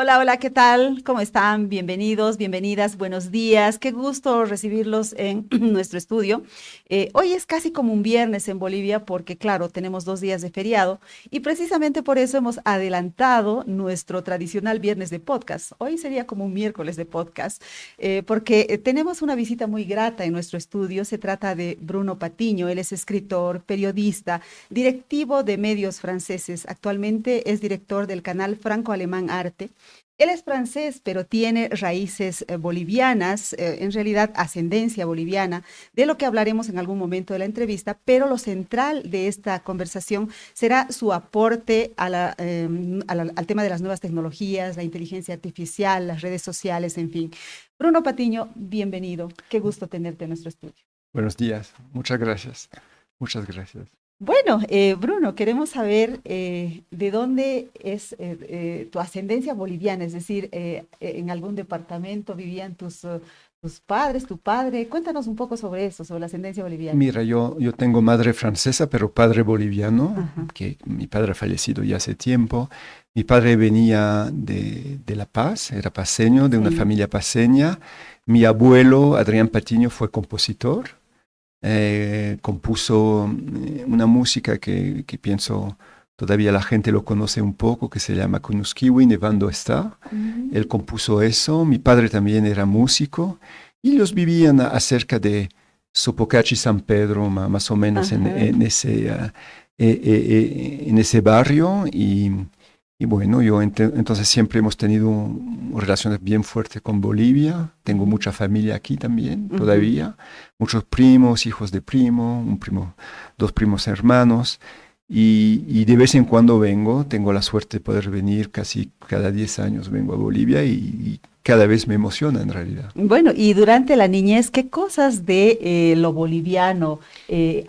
Hola, hola, ¿qué tal? ¿Cómo están? Bienvenidos, bienvenidas, buenos días. Qué gusto recibirlos en nuestro estudio. Hoy es casi como un viernes en Bolivia porque, claro, tenemos 2 días de feriado y precisamente por eso hemos adelantado nuestro tradicional viernes de podcast. Hoy sería como un miércoles de podcast porque tenemos una visita muy grata en nuestro estudio. Se trata de Bruno Patiño. Él es escritor, periodista, directivo de medios franceses. Actualmente es director del canal Franco-Alemán Arte. Él es francés, pero tiene raíces bolivianas, en realidad ascendencia boliviana, de lo que hablaremos en algún momento de la entrevista, pero lo central de esta conversación será su aporte al tema de las nuevas tecnologías, la inteligencia artificial, las redes sociales, en fin. Bruno Patiño, bienvenido. Qué gusto tenerte en nuestro estudio. Buenos días, muchas gracias. Muchas gracias. Bueno, Bruno, queremos saber de dónde es tu ascendencia boliviana, es decir, en algún departamento vivían tus padres, tu padre. Cuéntanos un poco sobre eso, sobre la ascendencia boliviana. Mira, yo tengo madre francesa, pero padre boliviano, Ajá. que mi padre ha fallecido ya hace tiempo. Mi padre venía de La Paz, era paceño, de una Sí. familia paceña. Mi abuelo, Adrián Patiño, fue compositor. Compuso una música que pienso todavía la gente lo conoce un poco, que se llama Kunuskiwi, Nevando está. Él Mm. compuso eso. Mi padre también era músico y ellos vivían cerca de Sopocachi San Pedro, más o menos Ajá. en ese barrio. Y bueno, entonces siempre hemos tenido relaciones bien fuertes con Bolivia. Tengo Ujú. mucha familia aquí también, Ujú. todavía. Muchos primos, hijos de primo, un primo, dos primos hermanos. Y de vez en cuando vengo, tengo la suerte de poder venir casi cada 10 años vengo a Bolivia y cada vez me emociona en realidad. Bueno, y durante la niñez, ¿qué cosas de lo boliviano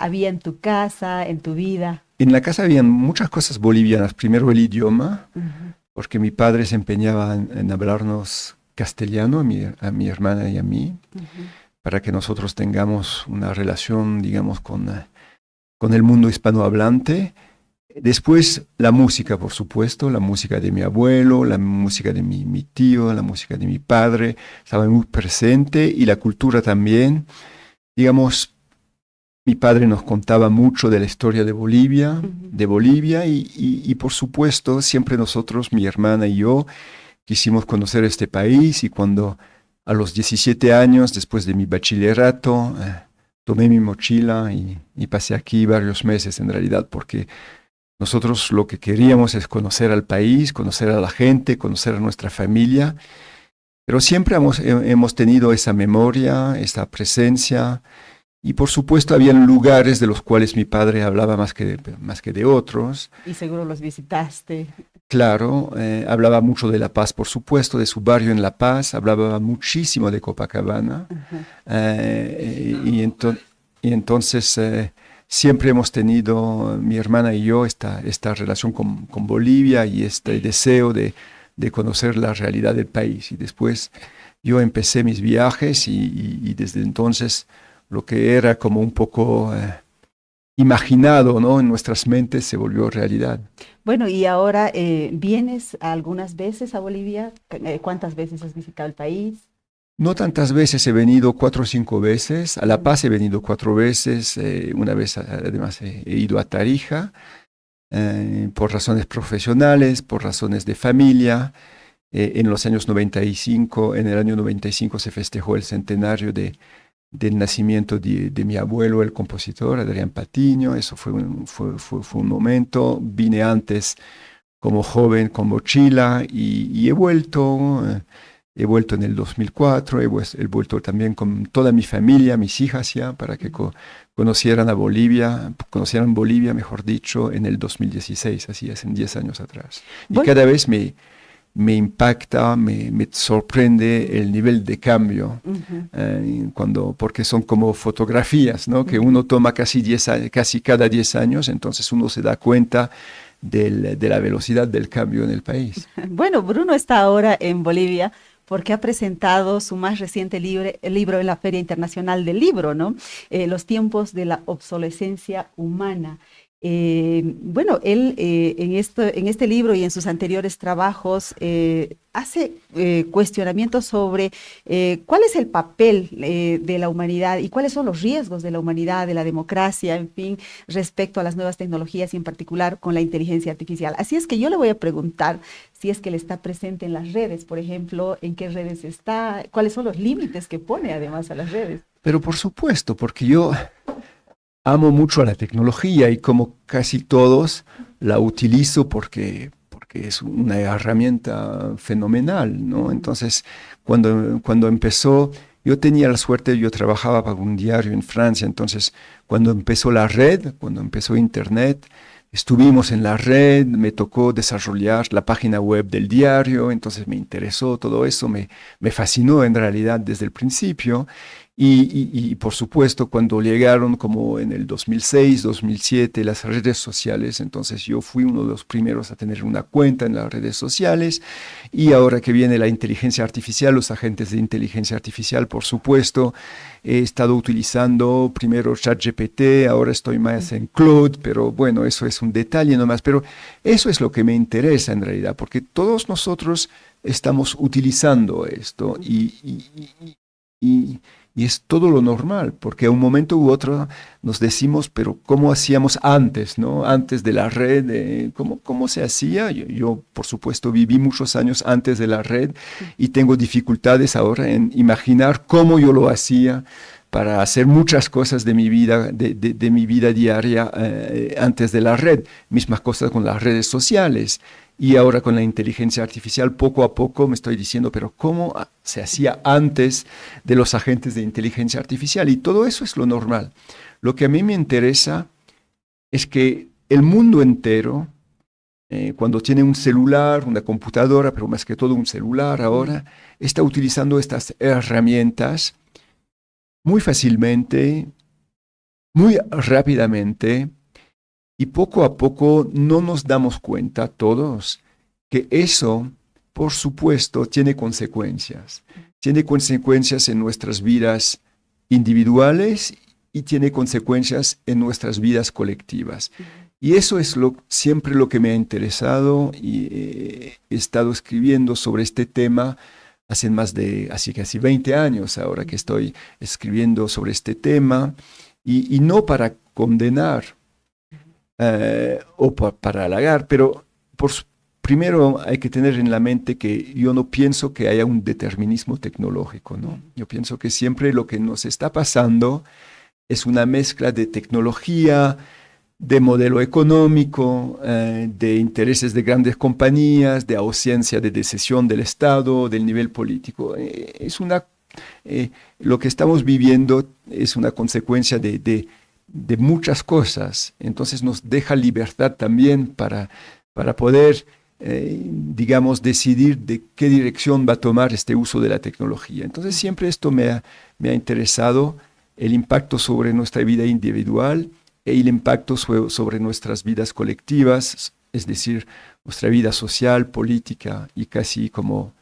había en tu casa, en tu vida? En la casa habían muchas cosas bolivianas. Primero el idioma, Ujú. porque mi padre se empeñaba en hablarnos castellano a mi hermana y a mí, Ujú. para que nosotros tengamos una relación, digamos, con el mundo hispanohablante. Después la música, por supuesto, la música de mi abuelo, la música de mi tío, la música de mi padre, estaba muy presente y la cultura también. Digamos, mi padre nos contaba mucho de la historia Ujú. de Bolivia y por supuesto siempre nosotros, mi hermana y yo, quisimos conocer este país y cuando a los 17 años, después de mi bachillerato, tomé mi mochila y pasé aquí varios meses en realidad porque nosotros lo que queríamos es conocer al país, conocer a la gente, conocer a nuestra familia, pero siempre hemos tenido esa memoria, esa presencia, y por supuesto habían lugares de los cuales mi padre hablaba más que de otros. Y seguro los visitaste. Claro, hablaba mucho de La Paz, por supuesto, de su barrio en La Paz, hablaba muchísimo de Copacabana, Ajá. eh, y, ento- y entonces siempre hemos tenido, mi hermana y yo, esta relación con Bolivia y este deseo de conocer la realidad del país. Y después yo empecé mis viajes y desde entonces lo que era como un poco imaginado, ¿no? En nuestras mentes se volvió realidad. Bueno, y ahora vienes algunas veces a Bolivia. ¿Cuántas veces has visitado el país? No tantas veces he venido, 4 o 5 veces. A La Ujú. Paz he venido 4 veces. Una vez además he ido a Tarija por razones profesionales, por razones de familia. En los años 95, en el año 95 se festejó el centenario del nacimiento de mi abuelo, el compositor, Adrián Patiño. Eso fue un momento. Vine antes como joven con mochila y he vuelto. He vuelto en el 2004, he vuelto también con toda mi familia, mis hijas ya, para que conocieran Bolivia, mejor dicho, en el 2016, así es, en 10 años atrás. Y Bueno, cada vez me impacta, me sorprende el nivel de cambio, ujú, porque son como fotografías, ¿no? Que ujú. uno toma casi cada 10 años, entonces uno se da cuenta de la velocidad del cambio en el país. Bueno, Bruno está ahora en Bolivia porque ha presentado su más reciente libro en la Feria Internacional del Libro, ¿no? Los tiempos de la obsolescencia humana. Bueno, él en este libro y en sus anteriores trabajos hace cuestionamientos sobre cuál es el papel de la humanidad y cuáles son los riesgos de la humanidad, de la democracia, en fin, respecto a las nuevas tecnologías y en particular con la inteligencia artificial. Así es que yo le voy a preguntar si es que él está presente en las redes, por ejemplo, en qué redes está, cuáles son los límites que pone además a las redes. Pero por supuesto, porque yo amo mucho a la tecnología y como casi todos la utilizo porque es una herramienta fenomenal, ¿no? Entonces, cuando empezó, yo tenía la suerte, yo trabajaba para un diario en Francia, entonces cuando empezó la red, cuando empezó Internet, estuvimos en la red, me tocó desarrollar la página web del diario, entonces me interesó todo eso, me fascinó en realidad desde el principio. Y por supuesto, cuando llegaron como en el 2006, 2007 las redes sociales, entonces yo fui uno de los primeros a tener una cuenta en las redes sociales. Y ahora que viene la inteligencia artificial, los agentes de inteligencia artificial, por supuesto, he estado utilizando primero ChatGPT, ahora estoy más en Claude, pero bueno, eso es un detalle nomás. Pero eso es lo que me interesa en realidad, porque todos nosotros estamos utilizando esto y y es todo lo normal, porque a un momento u otro nos decimos, pero ¿cómo hacíamos antes, no? Antes de la red, ¿cómo se hacía? Yo, por supuesto, viví muchos años antes de la red y tengo dificultades ahora en imaginar cómo yo lo hacía para hacer muchas cosas de mi vida, de mi vida diaria antes de la red. Mismas cosas con las redes sociales. Y ahora con la inteligencia artificial, poco a poco me estoy diciendo, pero ¿cómo se hacía antes de los agentes de inteligencia artificial? Y todo eso es lo normal. Lo que a mí me interesa es que el mundo entero, cuando tiene un celular, una computadora, pero más que todo un celular ahora, está utilizando estas herramientas muy fácilmente, muy rápidamente, y poco a poco no nos damos cuenta todos que eso, por supuesto, tiene consecuencias. Tiene consecuencias en nuestras vidas individuales y tiene consecuencias en nuestras vidas colectivas. Y eso es siempre lo que me ha interesado y he estado escribiendo sobre este tema hace casi 20 años ahora que estoy escribiendo sobre este tema y no para condenar, para halagar, pero primero hay que tener en la mente que yo no pienso que haya un determinismo tecnológico, ¿no? Yo pienso que siempre lo que nos está pasando es una mezcla de tecnología, de modelo económico, de intereses de grandes compañías, de ausencia de decisión del Estado, del nivel político. Lo que estamos viviendo es una consecuencia de muchas cosas, entonces nos deja libertad también para poder, digamos, decidir de qué dirección va a tomar este uso de la tecnología. Entonces siempre esto me ha interesado, el impacto sobre nuestra vida individual y el impacto sobre nuestras vidas colectivas, es decir, nuestra vida social, política y casi como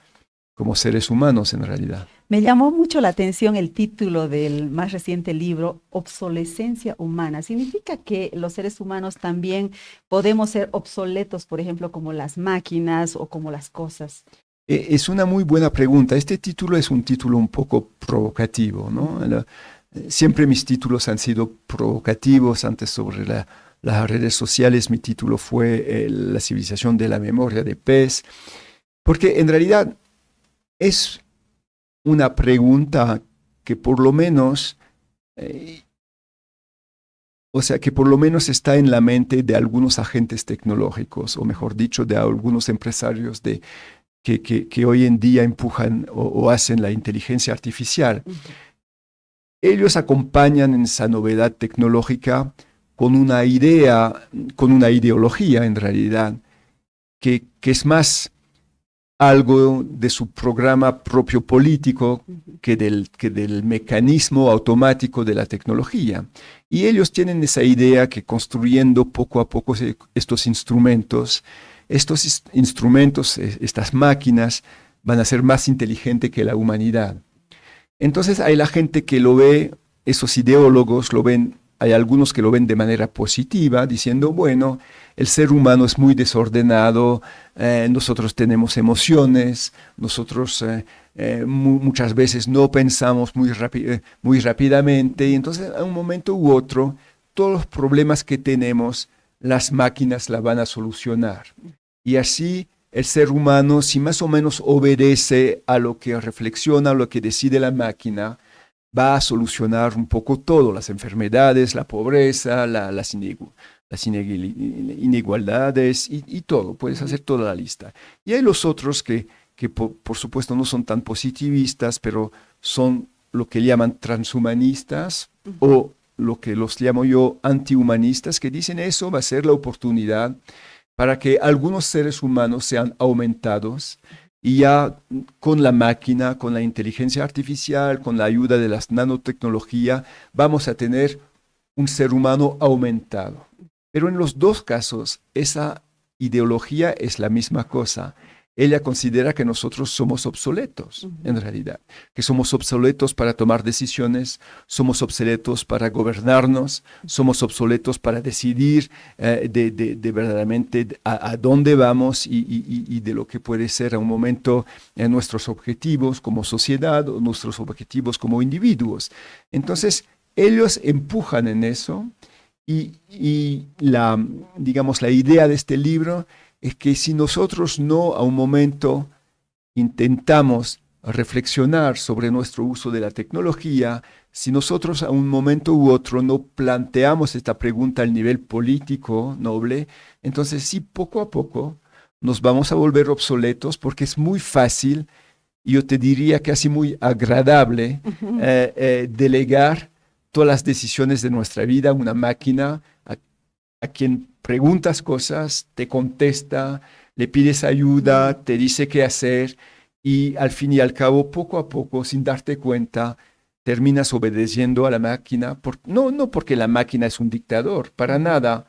seres humanos en realidad. Me llamó mucho la atención el título del más reciente libro, Obsolescencia humana. ¿Significa que los seres humanos también podemos ser obsoletos, por ejemplo, como las máquinas o como las cosas? Es una muy buena pregunta. Este título es un título un poco provocativo, ¿no? Siempre mis títulos han sido provocativos. Antes sobre las redes sociales mi título fue La civilización de la memoria de Pez, porque en realidad es una pregunta que por lo menos, que por lo menos está en la mente de algunos agentes tecnológicos, o mejor dicho, de algunos empresarios que hoy en día empujan o hacen la inteligencia artificial. Ellos acompañan en esa novedad tecnológica con una idea, con una ideología en realidad, que es más algo de su programa propio político que del mecanismo automático de la tecnología. Y ellos tienen esa idea que construyendo poco a poco estos instrumentos, estas máquinas, van a ser más inteligentes que la humanidad. Entonces hay la gente que lo ve, esos ideólogos lo ven hay algunos que lo ven de manera positiva, diciendo, bueno, el ser humano es muy desordenado, nosotros tenemos emociones, nosotros muchas veces no pensamos muy rápidamente, y entonces a un momento u otro, todos los problemas que tenemos, las máquinas la van a solucionar. Y así el ser humano, si más o menos obedece a lo que reflexiona, a lo que decide la máquina, va a solucionar un poco todo, las enfermedades, la pobreza, las inigualdades y todo, puedes hacer toda la lista. Y hay los otros que por supuesto no son tan positivistas, pero son lo que llaman transhumanistas o lo que los llamo yo antihumanistas, que dicen eso va a ser la oportunidad para que algunos seres humanos sean aumentados y ya con la máquina, con la inteligencia artificial, con la ayuda de la nanotecnología, vamos a tener un ser humano aumentado. Pero en los dos casos, esa ideología es la misma cosa. Ella considera que nosotros somos obsoletos, en realidad, que somos obsoletos para tomar decisiones, somos obsoletos para gobernarnos, somos obsoletos para decidir de verdaderamente a dónde vamos y de lo que puede ser a un momento nuestros objetivos como sociedad o nuestros objetivos como individuos. Entonces, ellos empujan en eso y digamos, la idea de este libro es que si nosotros no a un momento intentamos reflexionar sobre nuestro uso de la tecnología, si nosotros a un momento u otro no planteamos esta pregunta al nivel político noble, entonces sí, poco a poco nos vamos a volver obsoletos porque es muy fácil, y yo te diría casi muy agradable, delegar todas las decisiones de nuestra vida a una máquina a quien preguntas cosas, te contesta, le pides ayuda, te dice qué hacer y al fin y al cabo, poco a poco, sin darte cuenta, terminas obedeciendo a la máquina. No porque la máquina es un dictador, para nada,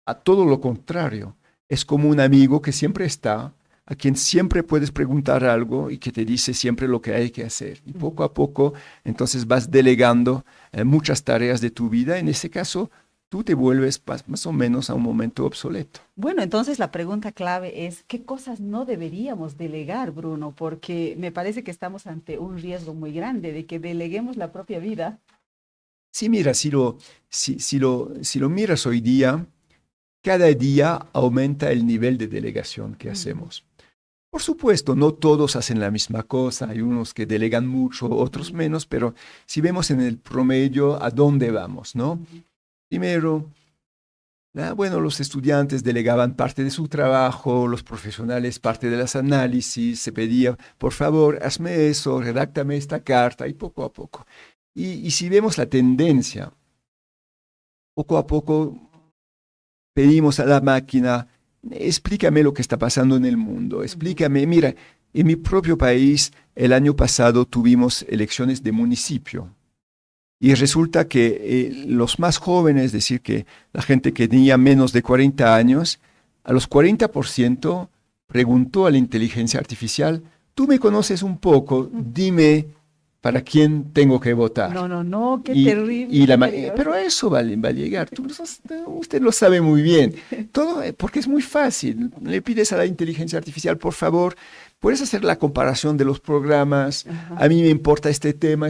a todo lo contrario. Es como un amigo que siempre está, a quien siempre puedes preguntar algo y que te dice siempre lo que hay que hacer. Y poco a poco, entonces vas delegando muchas tareas de tu vida. En ese caso, tú te vuelves más o menos a un momento obsoleto. Bueno, entonces la pregunta clave es, ¿qué cosas no deberíamos delegar, Bruno? Porque me parece que estamos ante un riesgo muy grande de que deleguemos la propia vida. Sí, mira, si lo miras hoy día, cada día aumenta el nivel de delegación que hacemos. Por supuesto, no todos hacen la misma cosa, hay unos que delegan mucho, otros menos, pero si vemos en el promedio a dónde vamos, ¿no? Primero, bueno, los estudiantes delegaban parte de su trabajo, los profesionales parte de los análisis, se pedía, por favor, hazme eso, redáctame esta carta, y poco a poco. Y si vemos la tendencia, poco a poco pedimos a la máquina, explícame lo que está pasando en el mundo, explícame, mira, en mi propio país, el año pasado tuvimos elecciones de municipio. Y resulta que los más jóvenes, es decir, que la gente que tenía menos de 40 años, a los 40% preguntó a la inteligencia artificial, tú me conoces un poco, dime para quién tengo que votar. No, qué terrible. Pero eso va a llegar, usted lo sabe muy bien, todo porque es muy fácil. Le pides a la inteligencia artificial, por favor, puedes hacer la comparación de los programas, a mí me importa este tema.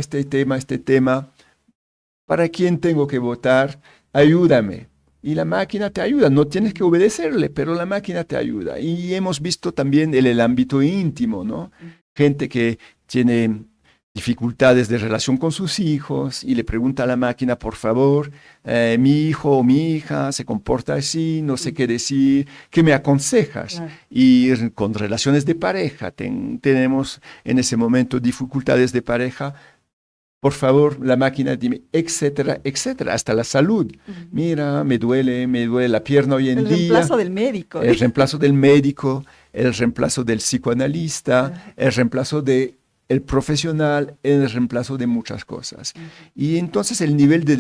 ¿Para quién tengo que votar? Ayúdame. Y la máquina te ayuda, no tienes que obedecerle, pero la máquina te ayuda. Y hemos visto también el ámbito íntimo, ¿no? Gente que tiene dificultades de relación con sus hijos y le pregunta a la máquina, por favor, mi hijo o mi hija se comporta así, no sé qué decir, ¿qué me aconsejas? Y con relaciones de pareja, tenemos en ese momento dificultades de pareja, por favor, la máquina dime, etcétera, etcétera, hasta la salud. Mira, me duele la pierna hoy en día. El reemplazo del médico. El reemplazo del médico, el reemplazo del psicoanalista, el reemplazo del profesional, el reemplazo de muchas cosas. Y entonces el nivel de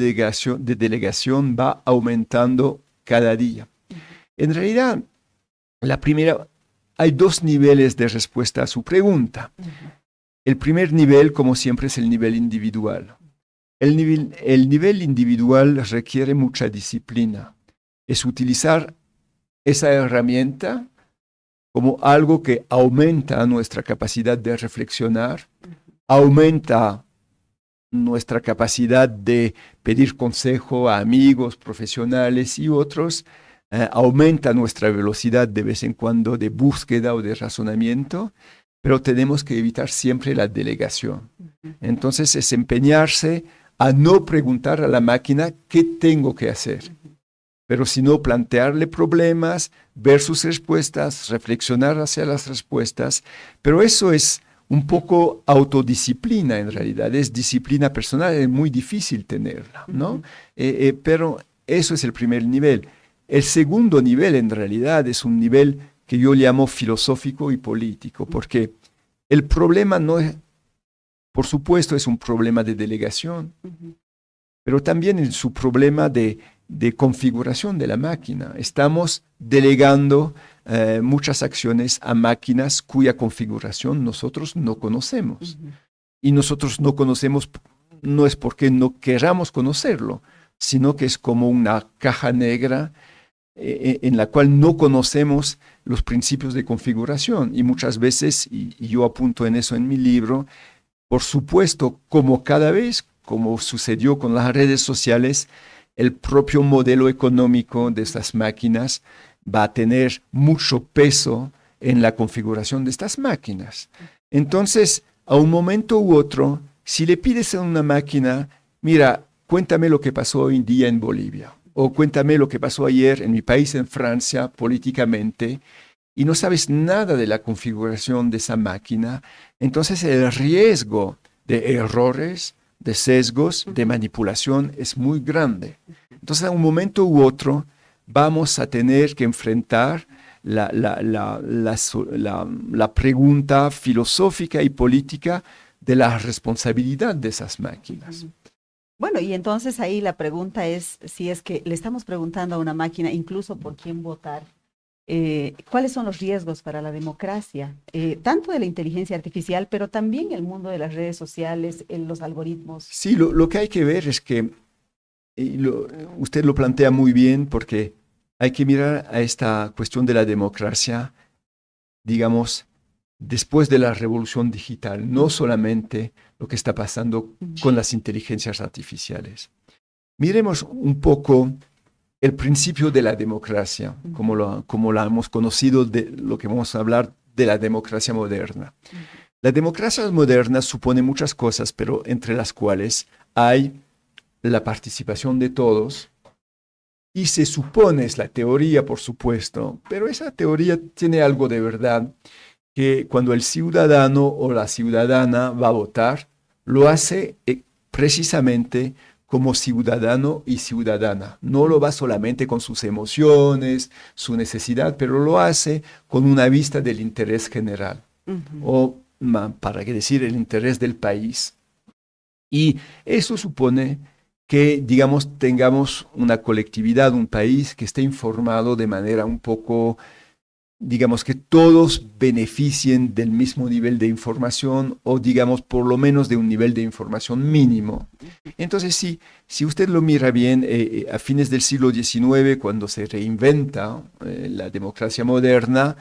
delegación va aumentando cada día. En realidad, hay dos niveles de respuesta a su pregunta. El primer nivel, como siempre, es el nivel individual. El nivel individual requiere mucha disciplina. Es utilizar esa herramienta como algo que aumenta nuestra capacidad de reflexionar, aumenta nuestra capacidad de pedir consejo a amigos, profesionales y otros, aumenta nuestra velocidad de vez en cuando de búsqueda o de razonamiento, pero tenemos que evitar siempre la delegación. Entonces es empeñarse a no preguntar a la máquina qué tengo que hacer, pero sino plantearle problemas, ver sus respuestas, reflexionar hacia las respuestas, pero eso es un poco autodisciplina en realidad, es disciplina personal, es muy difícil tenerla, ¿no? Pero eso es el primer nivel. El segundo nivel en realidad es un nivel que yo llamo filosófico y político, porque el problema no es, por supuesto, es un problema de delegación, pero también es su problema de configuración de la máquina. Estamos delegando muchas acciones a máquinas cuya configuración nosotros no conocemos. Y nosotros no conocemos, no es porque no queramos conocerlo, sino que es como una caja negra en la cual no conocemos los principios de configuración. Y muchas veces, y yo apunto en eso en mi libro, por supuesto, como cada vez, como sucedió con las redes sociales, el propio modelo económico de estas máquinas va a tener mucho peso en la configuración de estas máquinas. Entonces, a un momento u otro, si le pides a una máquina, mira, cuéntame lo que pasó hoy en día en Bolivia, o cuéntame lo que pasó ayer en mi país, en Francia, políticamente, y no sabes nada de la configuración de esa máquina, entonces el riesgo de errores, de sesgos, de manipulación es muy grande. Entonces, a un momento u otro, vamos a tener que enfrentar la pregunta filosófica y política de la responsabilidad de esas máquinas. Bueno, y entonces ahí la pregunta es si es que le estamos preguntando a una máquina incluso por quién votar, ¿cuáles son los riesgos para la democracia? Tanto de la inteligencia artificial, pero también el mundo de las redes sociales, los algoritmos. Sí, lo que hay que ver es que, usted lo plantea muy bien, porque hay que mirar a esta cuestión de la democracia, digamos, después de la revolución digital, no solamente lo que está pasando con las inteligencias artificiales. Miremos un poco el principio de la democracia, como la hemos conocido, de lo que vamos a hablar de la democracia moderna. La democracia moderna supone muchas cosas, pero entre las cuales hay la participación de todos, y se supone, es la teoría, por supuesto, pero esa teoría tiene algo de verdad, que cuando el ciudadano o la ciudadana va a votar, lo hace precisamente como ciudadano y ciudadana. No lo va solamente con sus emociones, su necesidad, pero lo hace con una vista del interés general, o para qué decir, el interés del país. Y eso supone que, digamos, tengamos una colectividad, un país que esté informado de manera un poco, digamos, que todos beneficien del mismo nivel de información, o digamos por lo menos de un nivel de información mínimo. Entonces, si usted lo mira bien, a fines del siglo XIX, cuando se reinventa la democracia moderna,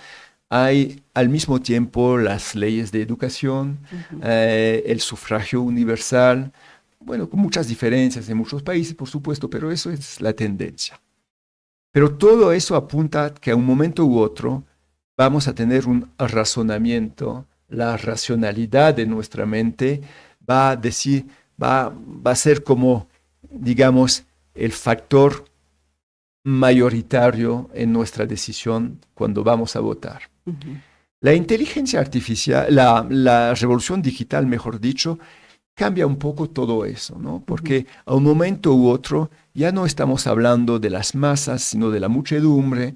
hay al mismo tiempo las leyes de educación, el sufragio universal, bueno, con muchas diferencias en muchos países, por supuesto, pero eso es la tendencia. Pero todo eso apunta que a un momento u otro vamos a tener un razonamiento, la racionalidad de nuestra mente va a ser como, digamos, el factor mayoritario en nuestra decisión cuando vamos a votar. La inteligencia artificial, la revolución digital, mejor dicho, cambia un poco todo eso, ¿no? Porque a un momento u otro ya no estamos hablando de las masas, sino de la muchedumbre,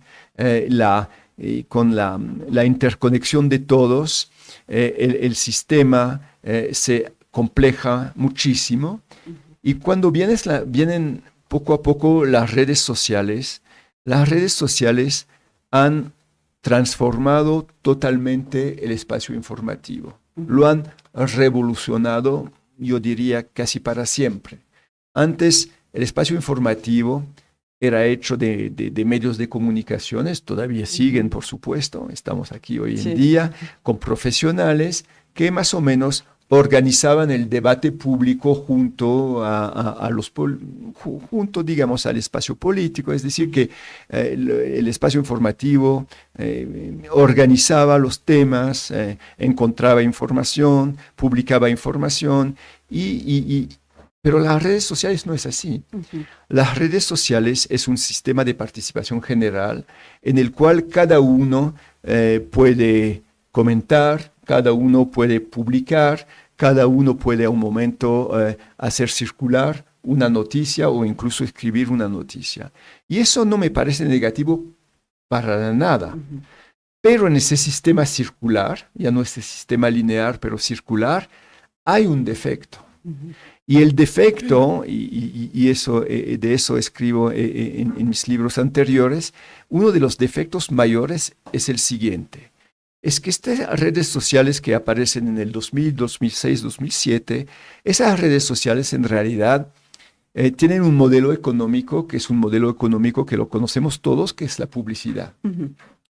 con la interconexión de todos, el sistema se compleja muchísimo, y cuando vienen poco a poco las redes sociales han transformado totalmente el espacio informativo, lo han revolucionado, yo diría, casi para siempre. Antes, el espacio informativo era hecho de medios de comunicaciones, todavía siguen, por supuesto, estamos aquí hoy en día, con profesionales que más o menos organizaban el debate público junto junto, digamos, al espacio político, es decir, que el espacio informativo organizaba los temas, encontraba información, publicaba información, pero las redes sociales no es así. Las redes sociales es un sistema de participación general en el cual cada uno puede comentar, cada uno puede publicar, cada uno puede a un momento hacer circular una noticia o incluso escribir una noticia. Y eso no me parece negativo para nada. Pero en ese sistema circular, ya no este sistema lineal, pero circular, hay un defecto. Y el defecto, y eso, de eso escribo en mis libros anteriores, uno de los defectos mayores es el siguiente. Es que estas redes sociales que aparecen en el 2000, 2006, 2007, esas redes sociales en realidad tienen un modelo económico, que es un modelo económico que lo conocemos todos, que es la publicidad.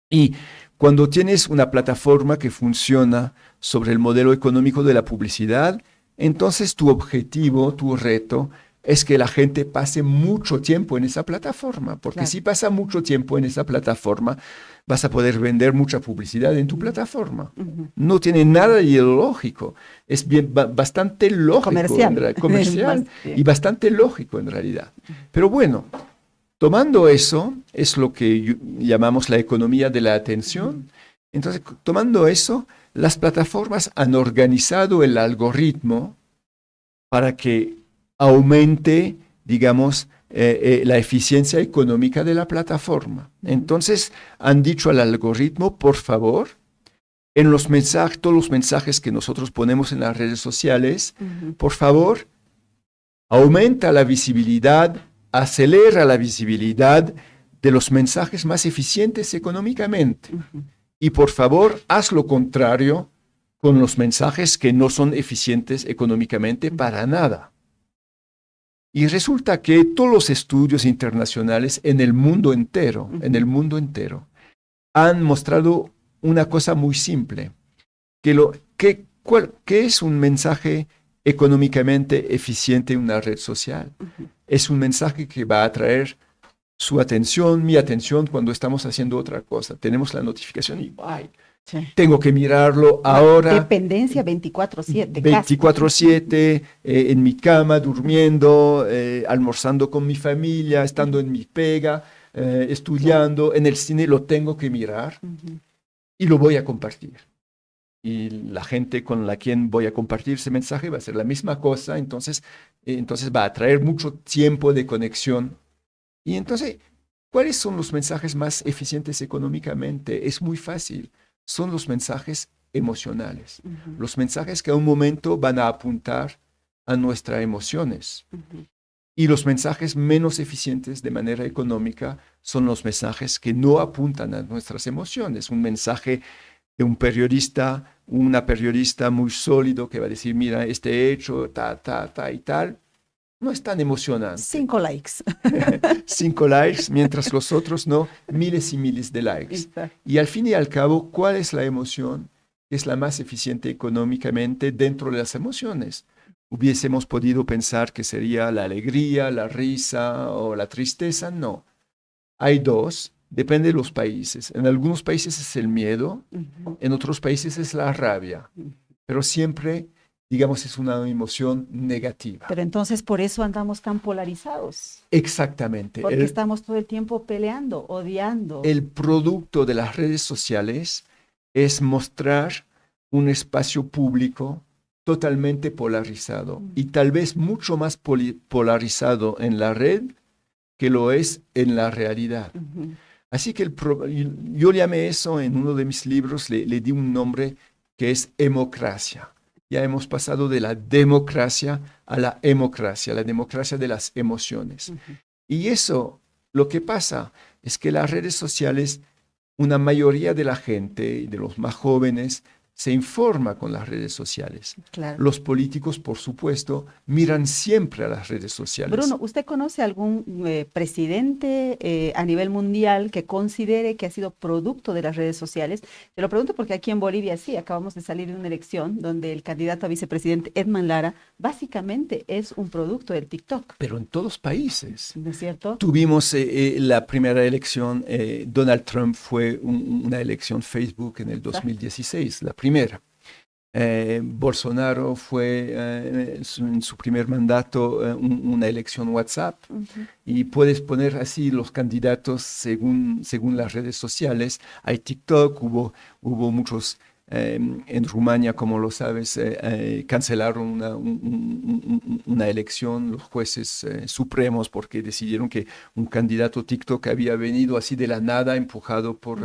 Y cuando tienes una plataforma que funciona sobre el modelo económico de la publicidad, entonces tu objetivo, tu reto, es que la gente pase mucho tiempo en esa plataforma, porque si pasa mucho tiempo en esa plataforma, vas a poder vender mucha publicidad en tu plataforma. No tiene nada de ideológico, es bastante lógico, comercial y bastante lógico en realidad. Pero bueno, tomando eso, es lo que llamamos la economía de la atención. Entonces, tomando eso, las plataformas han organizado el algoritmo para que aumente, digamos, la eficiencia económica de la plataforma. Entonces, han dicho al algoritmo, por favor, en los mensajes, todos los mensajes que nosotros ponemos en las redes sociales, por favor, aumenta la visibilidad, acelera la visibilidad de los mensajes más eficientes económicamente. Y por favor, haz lo contrario con los mensajes que no son eficientes económicamente para nada. Y resulta que todos los estudios internacionales en el mundo entero, han mostrado una cosa muy simple, ¿qué es un mensaje económicamente eficiente en una red social? Es un mensaje que va a atraer su atención, mi atención cuando estamos haciendo otra cosa. Tenemos la notificación y ¡ay! Tengo que mirarlo ahora. Dependencia 24/7. 24/7, en mi cama, durmiendo, almorzando con mi familia, estando en mi pega, estudiando, en el cine, lo tengo que mirar y lo voy a compartir. Y la gente con la quien voy a compartir ese mensaje va a hacer la misma cosa, entonces va a traer mucho tiempo de conexión. Y entonces, ¿cuáles son los mensajes más eficientes económicamente? Es muy fácil. Son los mensajes emocionales, los mensajes que a un momento van a apuntar a nuestras emociones. Y los mensajes menos eficientes de manera económica son los mensajes que no apuntan a nuestras emociones. Un mensaje de un periodista, una periodista muy sólido que va a decir, mira, este hecho, y tal, no es tan emocionante. 5 likes. 5 likes, mientras los otros no, miles y miles de likes. Exacto. Y al fin y al cabo, ¿cuál es la emoción que es la más eficiente económicamente dentro de las emociones? ¿Hubiésemos podido pensar que sería la alegría, la risa o la tristeza? No. Hay dos, depende de los países. En algunos países es el miedo, en otros países es la rabia, pero siempre, digamos, es una emoción negativa. Pero entonces por eso andamos tan polarizados. Exactamente. Porque estamos todo el tiempo peleando, odiando. El producto de las redes sociales es mostrar un espacio público totalmente polarizado y tal vez mucho más polarizado en la red que lo es en la realidad. Así que yo llamé eso en uno de mis libros, le di un nombre que es hemocracia. Ya hemos pasado de la democracia a la hemocracia, la democracia de las emociones. Y eso, lo que pasa es que las redes sociales, una mayoría de la gente, de los más jóvenes, se informa con las redes sociales. Claro. Los políticos, por supuesto, miran siempre a las redes sociales. Bruno, ¿usted conoce algún presidente a nivel mundial que considere que ha sido producto de las redes sociales? Te lo pregunto porque aquí en Bolivia sí, acabamos de salir de una elección donde el candidato a vicepresidente Edman Lara básicamente es un producto del TikTok. Pero en todos países. ¿No es cierto? Tuvimos la primera elección, Donald Trump fue una elección Facebook en el 2016, la primera. Bolsonaro fue en su primer mandato una elección WhatsApp. Y puedes poner así los candidatos según las redes sociales. Hay TikTok, hubo muchos en Rumania, como lo sabes, cancelaron una elección los jueces supremos porque decidieron que un candidato TikTok había venido así de la nada, empujado por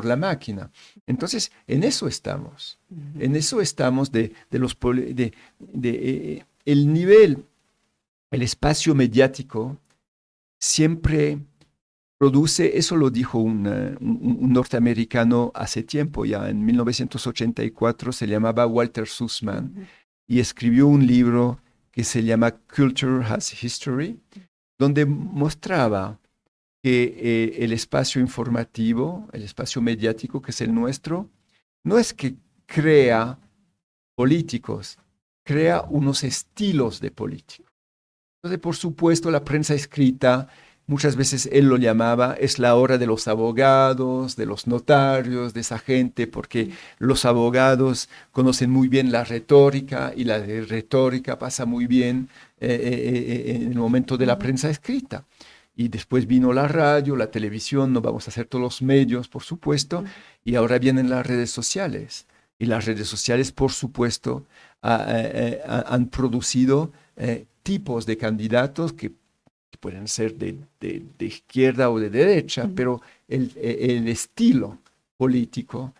la máquina. Entonces, en eso estamos. En eso estamos el nivel, el espacio mediático siempre produce, eso lo dijo un norteamericano hace tiempo, ya en 1984, se llamaba Walter Sussman, y escribió un libro que se llama Culture has History, donde mostraba que el espacio informativo, el espacio mediático que es el nuestro, no es que crea políticos, crea unos estilos de políticos. Entonces, por supuesto, la prensa escrita, muchas veces él lo llamaba, es la hora de los abogados, de los notarios, de esa gente, porque los abogados conocen muy bien la retórica y la retórica pasa muy bien en el momento de la prensa escrita. Y después vino la radio, la televisión, no vamos a hacer todos los medios, por supuesto, y ahora vienen las redes sociales. Y las redes sociales, por supuesto, han producido tipos de candidatos que pueden ser de izquierda o de derecha, pero el estilo político,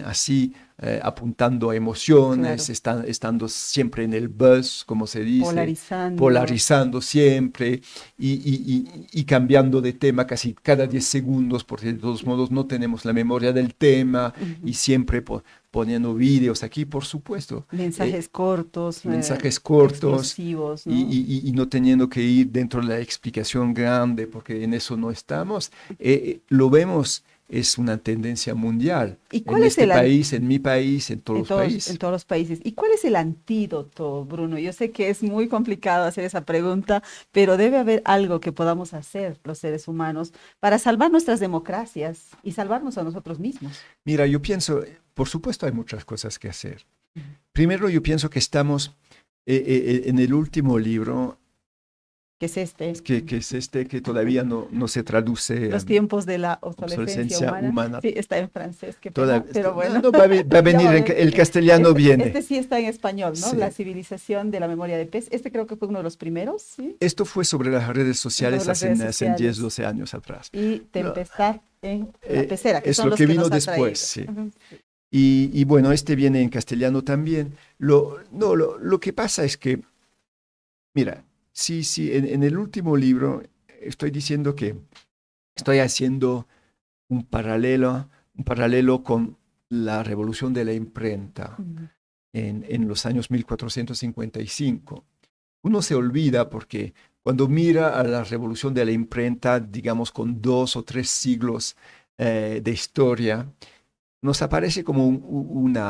así apuntando a emociones, estando siempre en el buzz, como se dice, polarizando siempre y cambiando de tema casi cada 10 segundos, porque de todos modos no tenemos la memoria del tema y siempre poniendo vídeos aquí, por supuesto. Mensajes cortos. Explosivos, ¿no? Y no teniendo que ir dentro de la explicación grande, porque en eso no estamos. Lo vemos, es una tendencia mundial. ¿Y cuál en es este país, en mi país, en todos los países. En todos los países. ¿Y cuál es el antídoto, Bruno? Yo sé que es muy complicado hacer esa pregunta, pero debe haber algo que podamos hacer los seres humanos para salvar nuestras democracias y salvarnos a nosotros mismos. Mira, yo pienso, por supuesto hay muchas cosas que hacer. Primero, yo pienso que estamos en el último libro. ¿Qué es este? Que es este que todavía no se traduce. Los tiempos de la obsolescencia humana. Sí, está en francés, pero bueno. No, va a venir, el castellano viene. Este sí está en español, ¿no? Sí. La civilización de la memoria de pez. Este creo que fue uno de los primeros, ¿sí? Esto fue sobre las redes sociales hace 10, 12 años atrás. Y Tempestad en la pecera, que es son lo los que vino después, sí. Y bueno, este viene en castellano también. Lo que pasa es que, mira, sí, en el último libro estoy diciendo que estoy haciendo un paralelo con la revolución de la imprenta en los años 1455. Uno se olvida porque cuando mira a la revolución de la imprenta, digamos con 2 o 3 siglos de historia, nos aparece como un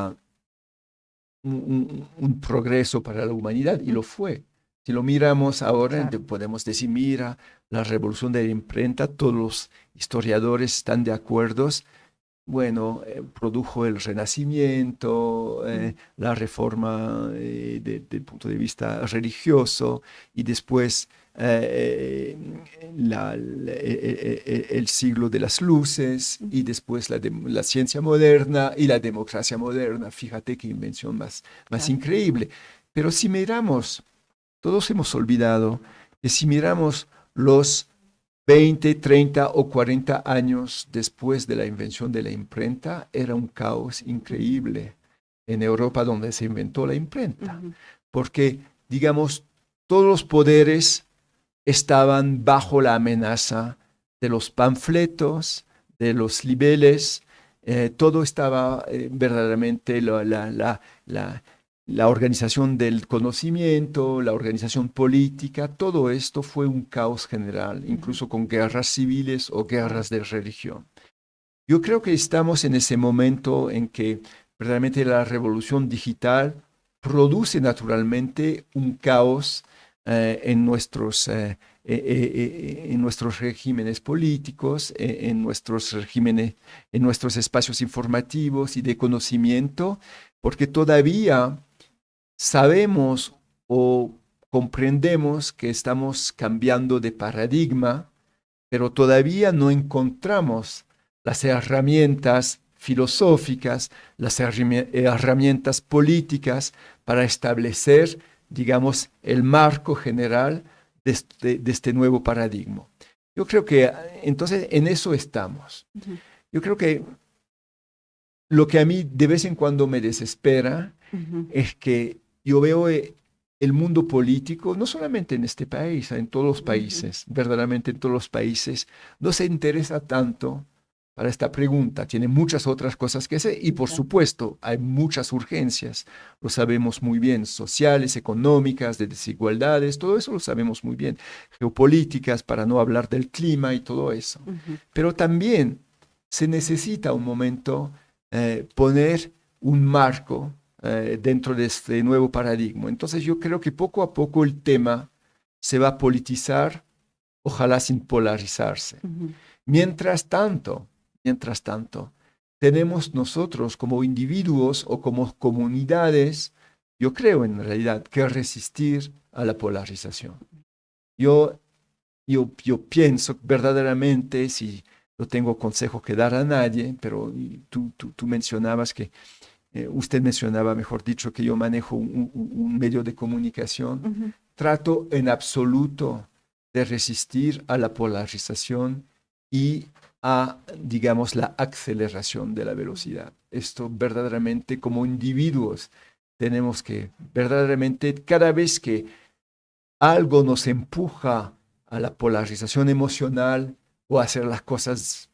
progreso para la humanidad, y lo fue. Si lo miramos ahora, podemos decir, mira, la revolución de la imprenta, todos los historiadores están de acuerdo. Bueno, produjo el Renacimiento, la reforma desde el punto de vista religioso, y después el siglo de las luces, y después la ciencia moderna y la democracia moderna. Fíjate qué invención más increíble. Pero si miramos, todos hemos olvidado que si miramos los 20, 30 o 40 años después de la invención de la imprenta, era un caos increíble en Europa donde se inventó la imprenta. Porque, digamos, todos los poderes estaban bajo la amenaza de los panfletos, de los libeles, todo estaba verdaderamente la organización del conocimiento, la organización política, todo esto fue un caos general, incluso con guerras civiles o guerras de religión. Yo creo que estamos en ese momento en que verdaderamente la revolución digital produce naturalmente un caos en nuestros regímenes políticos, en nuestros espacios informativos y de conocimiento, porque todavía sabemos o comprendemos que estamos cambiando de paradigma, pero todavía no encontramos las herramientas filosóficas, las herramientas políticas para establecer, digamos, el marco general de este nuevo paradigma. Yo creo que entonces en eso estamos. Ujú, Yo creo que lo que a mí de vez en cuando me desespera ujú, es que yo veo el mundo político, no solamente en este país, en todos los ujú, países, verdaderamente en todos los países, no se interesa tanto para esta pregunta. Tiene muchas otras cosas que hacer y por claro, supuesto hay muchas urgencias, lo sabemos muy bien, sociales, económicas, de desigualdades, todo eso lo sabemos muy bien, geopolíticas, para no hablar del clima y todo eso. ujú, Pero también se necesita un momento poner un marco dentro de este nuevo paradigma. Entonces yo creo que poco a poco el tema se va a politizar, ojalá sin polarizarse. ujú. Mientras tanto, tenemos nosotros como individuos o como comunidades, yo creo en realidad, que resistir a la polarización. Yo, yo pienso verdaderamente, si no tengo consejo que dar a nadie, pero tú mencionabas que usted mencionaba, mejor dicho, que yo manejo un medio de comunicación. Ujú, Trato en absoluto de resistir a la polarización y a, digamos, la aceleración de la velocidad. Esto verdaderamente como individuos tenemos que, verdaderamente, cada vez que algo nos empuja a la polarización emocional o a hacer las cosas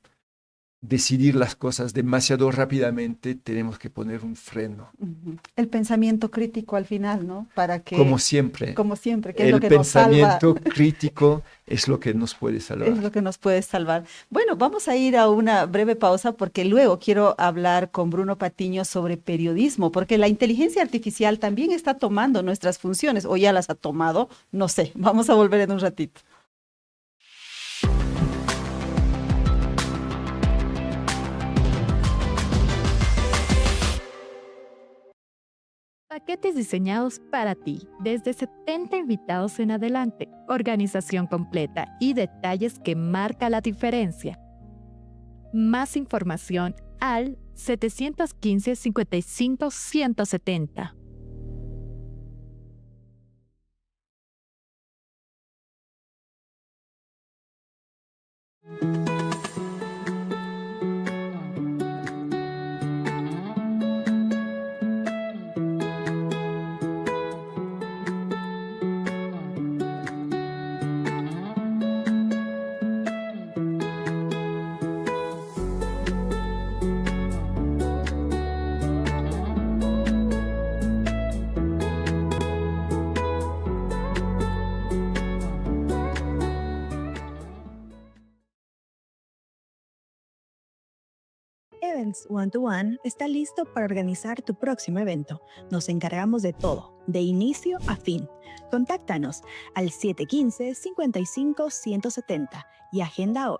decidir las cosas demasiado rápidamente, tenemos que poner un freno. ujú. El pensamiento crítico al final, ¿no? Para Como que, siempre, como siempre, que es lo el que nos salva. pensamiento crítico es lo que nos puede Es salvar. lo que nos puede salvar. Bueno, vamos a ir a una breve pausa porque luego quiero hablar con Bruno Patiño sobre periodismo, porque la inteligencia artificial también está tomando nuestras funciones, o ya las ha tomado, no sé. Vamos a volver en un ratito. Paquetes diseñados para ti, desde 70 invitados en adelante, organización completa y detalles que marca la diferencia. Más información al 715 55 170. Events One to One está listo para organizar tu próximo evento. Nos encargamos de todo, de inicio a fin. Contáctanos al 715-55-170 y agenda hoy.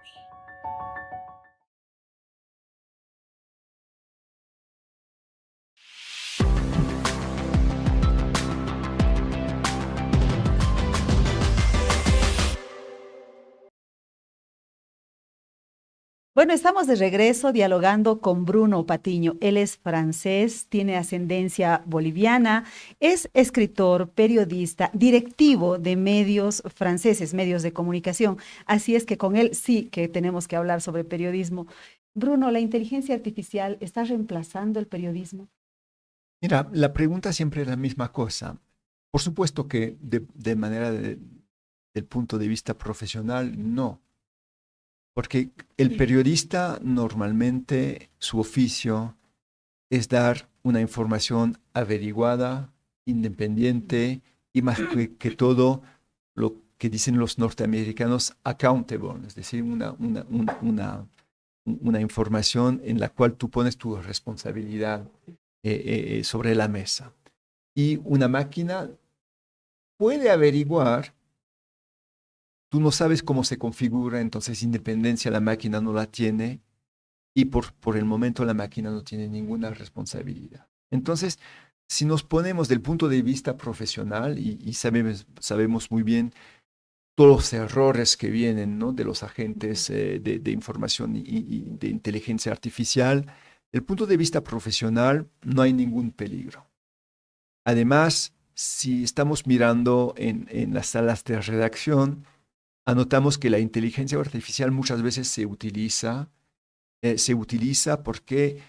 Bueno, estamos de regreso dialogando con Bruno Patiño. Él es francés, tiene ascendencia boliviana, es escritor, periodista, directivo de medios franceses, medios de comunicación. Así es que con él sí que tenemos que hablar sobre periodismo. Bruno, ¿la inteligencia artificial está reemplazando el periodismo? Mira, la pregunta siempre es la misma cosa. Por supuesto que de manera del punto de vista profesional, no. Porque el periodista normalmente su oficio es dar una información averiguada, independiente y más que todo lo que dicen los norteamericanos accountable, es decir, una información en la cual tú pones tu responsabilidad sobre la mesa. Y una máquina puede averiguar, tú no sabes cómo se configura, entonces independencia la máquina no la tiene y por el momento la máquina no tiene ninguna responsabilidad. Entonces, si nos ponemos del punto de vista profesional y sabemos muy bien todos los errores que vienen, ¿no?, de los agentes de información y de inteligencia artificial, el punto de vista profesional no hay ningún peligro. Además, si estamos mirando en las salas de redacción, anotamos que la inteligencia artificial muchas veces se utiliza porque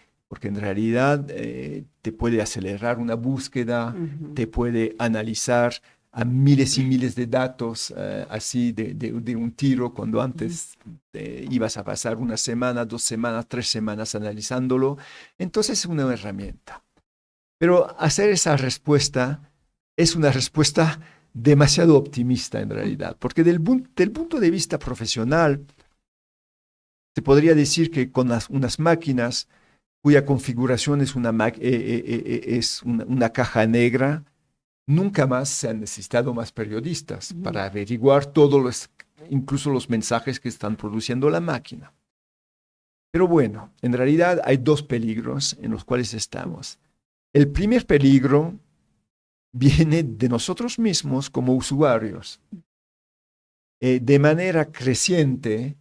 en realidad te puede acelerar una búsqueda, te puede analizar a miles y miles de datos así de un tiro, cuando antes ibas a pasar una semana, 2 semanas, 3 semanas analizándolo. Entonces es una herramienta. Pero hacer esa respuesta es una respuesta demasiado optimista en realidad, porque del punto de vista profesional, se podría decir que con unas máquinas cuya configuración es una caja negra, nunca más se han necesitado más periodistas para averiguar incluso los mensajes que están produciendo la máquina. Pero bueno, en realidad hay 2 peligros en los cuales estamos. El primer peligro viene de nosotros mismos como usuarios. De manera creciente,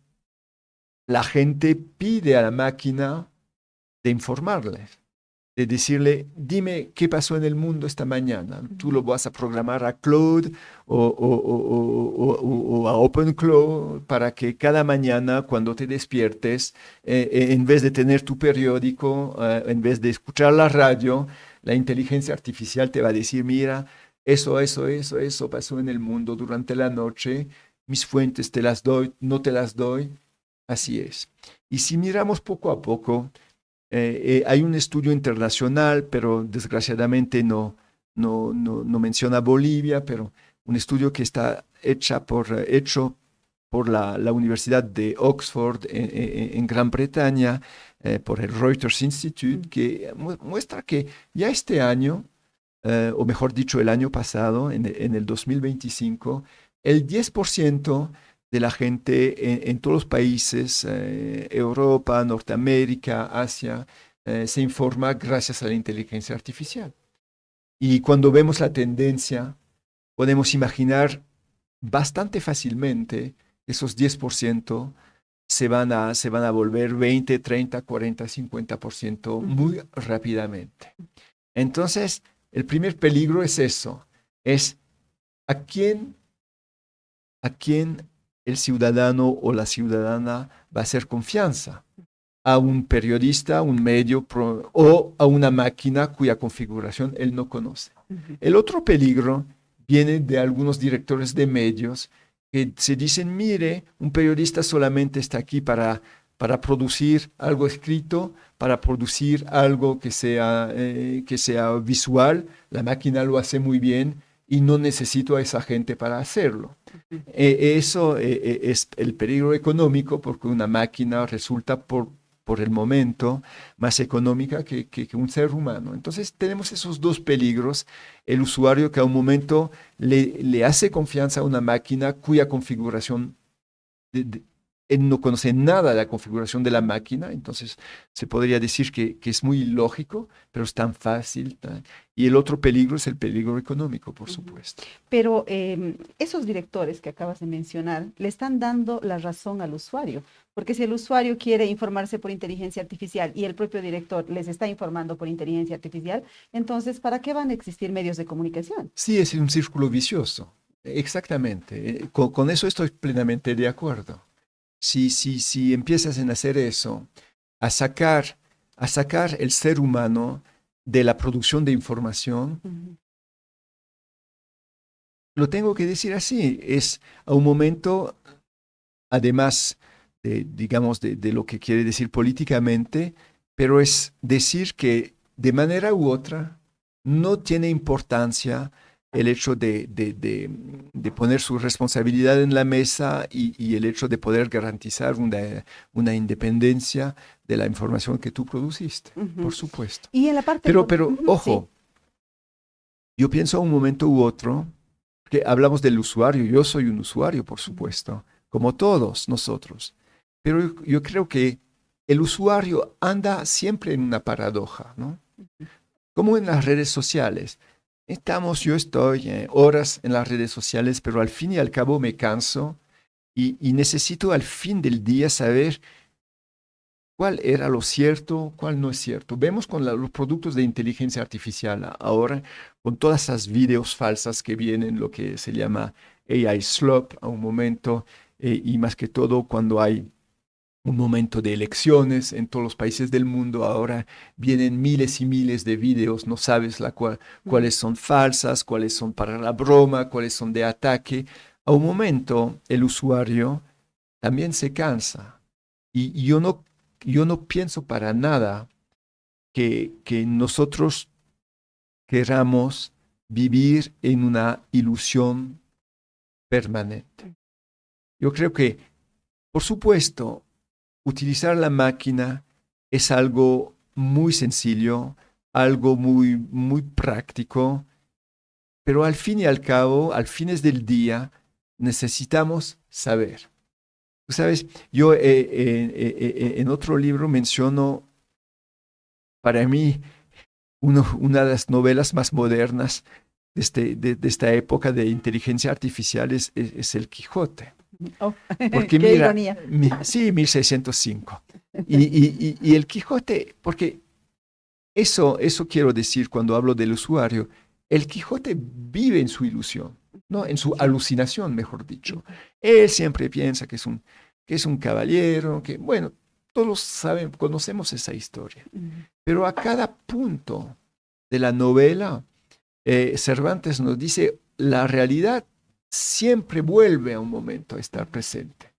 la gente pide a la máquina de informarle, de decirle, dime qué pasó en el mundo esta mañana. Tú lo vas a programar a Claude o a OpenClaw para que cada mañana cuando te despiertes, en vez de tener tu periódico, en vez de escuchar la radio, la inteligencia artificial te va a decir, mira, eso pasó en el mundo durante la noche, mis fuentes te las doy, no te las doy. Así es. Y si miramos poco a poco, hay un estudio internacional, pero desgraciadamente no menciona Bolivia, pero un estudio que está hecho por la Universidad de Oxford en Gran Bretaña, por el Reuters Institute, que muestra que ya este año, o mejor dicho, el año pasado, en el 2025, el 10% de la gente en todos los países, Europa, Norteamérica, Asia, se informa gracias a la inteligencia artificial. Y cuando vemos la tendencia, podemos imaginar bastante fácilmente esos 10% se van a volver 20, 30, 40, 50% muy rápidamente. Entonces, el primer peligro es eso, es a quién el ciudadano o la ciudadana va a hacer confianza, a un periodista, a un medio o a una máquina cuya configuración él no conoce. El otro peligro viene de algunos directores de medios que se dicen, mire, un periodista solamente está aquí para producir algo escrito, para producir algo que sea visual, la máquina lo hace muy bien y no necesito a esa gente para hacerlo. Eso es el peligro económico, porque una máquina resulta por el momento más económica que un ser humano. Entonces tenemos esos 2 peligros. El usuario que a un momento le hace confianza a una máquina cuya configuración él no conoce nada de la configuración de la máquina, entonces se podría decir que es muy ilógico, pero es tan fácil. Y el otro peligro es el peligro económico, por supuesto. Pero esos directores que acabas de mencionar le están dando la razón al usuario, porque si el usuario quiere informarse por inteligencia artificial y el propio director les está informando por inteligencia artificial, entonces, ¿para qué van a existir medios de comunicación? Sí, es un círculo vicioso, exactamente. Con eso estoy plenamente de acuerdo. Si empiezas a hacer eso, a sacar el ser humano de la producción de información, lo tengo que decir así, es a un momento, además, digamos, de lo que quiere decir políticamente, pero es decir que de manera u otra no tiene importancia el hecho de poner su responsabilidad en la mesa y el hecho de poder garantizar una independencia de la información que tú produciste, por supuesto. Y en la parte... Pero ojo, yo pienso a un momento u otro, que hablamos del usuario, yo soy un usuario, por supuesto, como todos nosotros, pero yo creo que el usuario anda siempre en una paradoja, ¿no? Como en las redes sociales. Yo estoy horas en las redes sociales, pero al fin y al cabo me canso y necesito al fin del día saber cuál era lo cierto, cuál no es cierto. Vemos con los productos de inteligencia artificial ahora, con todas esas videos falsas que vienen, lo que se llama AI slop a un momento, y más que todo cuando hay un momento de elecciones en todos los países del mundo, ahora vienen miles y miles de videos, no sabes cuáles son falsas, cuáles son para la broma, cuáles son de ataque. A un momento el usuario también se cansa. Y yo no pienso para nada que nosotros queramos vivir en una ilusión permanente. Yo creo que, por supuesto, utilizar la máquina es algo muy sencillo, algo muy, muy práctico, pero al fin y al cabo, al fines del día, necesitamos saber. Tú sabes, yo en otro libro menciono, para mí, una de las novelas más modernas de esta época de inteligencia artificial es El Quijote. Oh, porque qué mira, ironía. sí, 1605. Y el Quijote, porque eso quiero decir cuando hablo del usuario, el Quijote vive en su ilusión, ¿no? En su alucinación, mejor dicho. Él siempre piensa que es un caballero, que, bueno, todos saben, conocemos esa historia. Pero a cada punto de la novela, Cervantes nos dice, la realidad siempre vuelve a un momento a estar presente,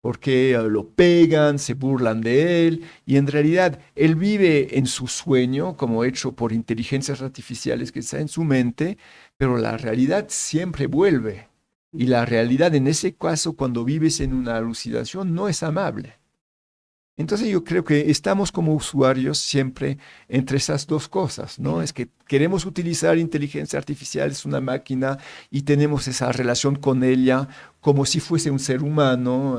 porque lo pegan, se burlan de él, y en realidad él vive en su sueño, como hecho por inteligencias artificiales que está en su mente, pero la realidad siempre vuelve. Y la realidad en ese caso, cuando vives en una alucinación, no es amable. Entonces yo creo que estamos como usuarios siempre entre esas dos cosas, ¿no? Es que queremos utilizar inteligencia artificial, es una máquina, y tenemos esa relación con ella como si fuese un ser humano.